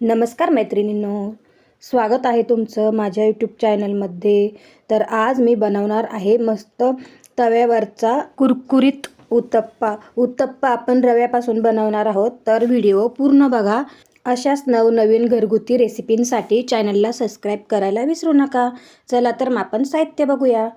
नमस्कार मैत्रिणींनो, स्वागत आहे तुमचं माझ्या यूट्यूब चॅनलमध्ये। तर आज मी बनवणार आहे मस्त तव्यावरचा कुरकुरीत उत्तप्पा आपण रव्यापासून बनवणार आहोत। तर व्हिडिओ पूर्ण बघा। अशाच नवनवीन घरगुती रेसिपींसाठी चॅनलला सबस्क्राईब करायला विसरू नका। चला तर मग आपण साहित्य बघूया।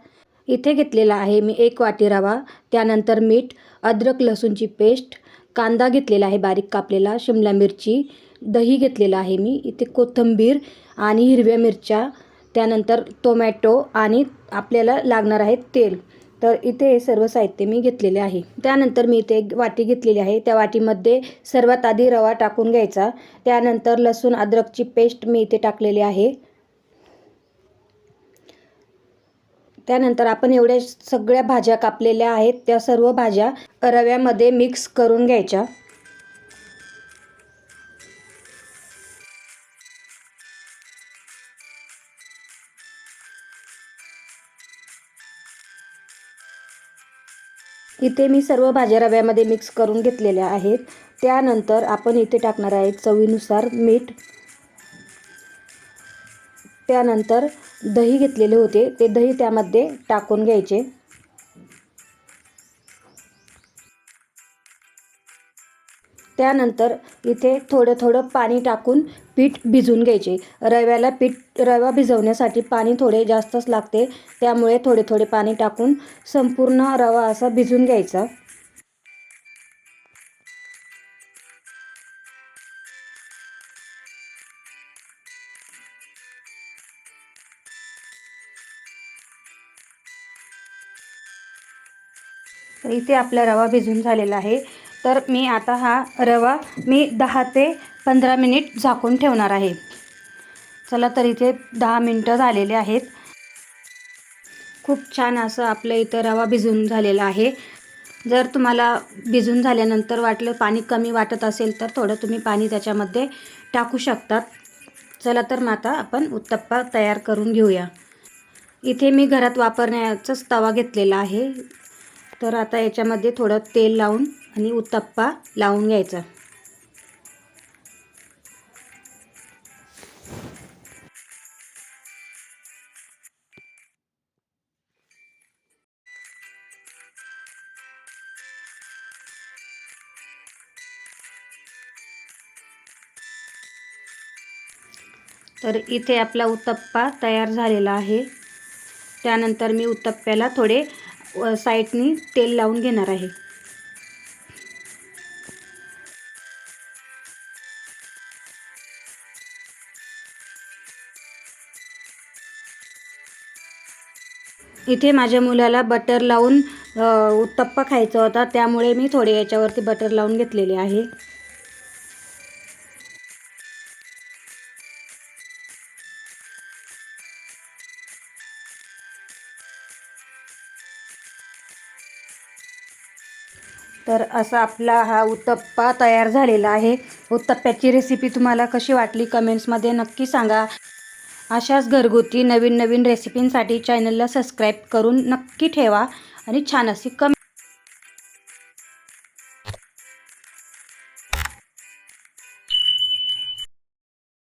इथे घेतलेला आहे मी 1 वाटी रवा, त्यानंतर मीठ, अद्रक लसूणची पेस्ट, कांदा घेतलेला आहे बारीक कापलेला, शिमला मिरची, दही घेतलेला आहे मी, इथे कोथिंबीर आणि हिरव्या मिरच्या, त्यानंतर टोमॅटो आणि आपल्याला लागणार आहे तेल। तर इथे हे सर्व साहित्य मी घेतलेले आहे। त्यानंतर मी इथे एक वाटी घेतलेली आहे, त्या वाटीमध्ये सर्वात आधी रवा टाकून घ्यायचा। त्यानंतर लसूण अद्रकची पेस्ट मी इथे टाकलेली आहे। त्यानंतर आपण एवढ्या सगळ्या भाज्या कापलेल्या आहेत, त्या सर्व भाज्या रव्यामध्ये मिक्स करून घ्यायच्या। इथे मी सर्व भाज्या रव्यामध्ये मिक्स करून घेतलेल्या आहेत। त्यानंतर आपण इथे टाकणार आहे चवीनुसार मीठ। त्यानंतर दही घेतलेले होते, ते दही त्यामध्ये टाकून घ्यायचे। त्यानंतर इथे थोडं थोडं पाणी टाकून पीठ भिजवून घ्यायचे। रवा भिजवण्यासाठी पाणी थोडे जास्तच लागते, त्यामुळे थोडे थोडे पाणी टाकून संपूर्ण रवा असा भिजवून घ्यायचा। तर इथे आपला रवा भिजून झालेला आहे। तर मी आता हा रवा 10 ते 15 मिनिट झाकून ठेवणार आहे। चला तर इथे 10 मिनिटं झालेले आहेत। खूप छान असं आपल्या इथं रवा भिजून झालेला आहे। जर तुम्हाला भिजून झाल्यानंतर वाटलं पाणी कमी वाटत असेल तर थोडं तुम्ही पाणी त्याच्यामध्ये टाकू शकतात। चला तर मग आता आपण उत्तप्पा तयार करून घेऊया। इथे मी घरात वापरण्याचाच तवा घेतलेला आहे। तर आता याच्यामध्ये थोडं तेल लावून आणि उत्तप्पा लावून घ्यायचा। तर इथे आपला उत्तप्पा तयार झालेला आहे। त्यानंतर मी उत्तप्प्याला थोडे साईडनी तेल लावून घेणार आहे। इथे माझ्या मुलाला बटर लावून उत्तप्पा खायचा होता, त्यामुळे मी थोडे याच्यावरती बटर लावून घेतलेले आहे। तर असा आपला हा उत्तप्पा तयार झालेला आहे। उत्तप्प्याची रेसिपी तुम्हाला कशी वाटली कमेंट्समध्ये नक्की सांगा। अशाच घरगुती नवीन नवीन रेसिपींसाठी चॅनलला सबस्क्राईब करून नक्की ठेवा आणि छान अशी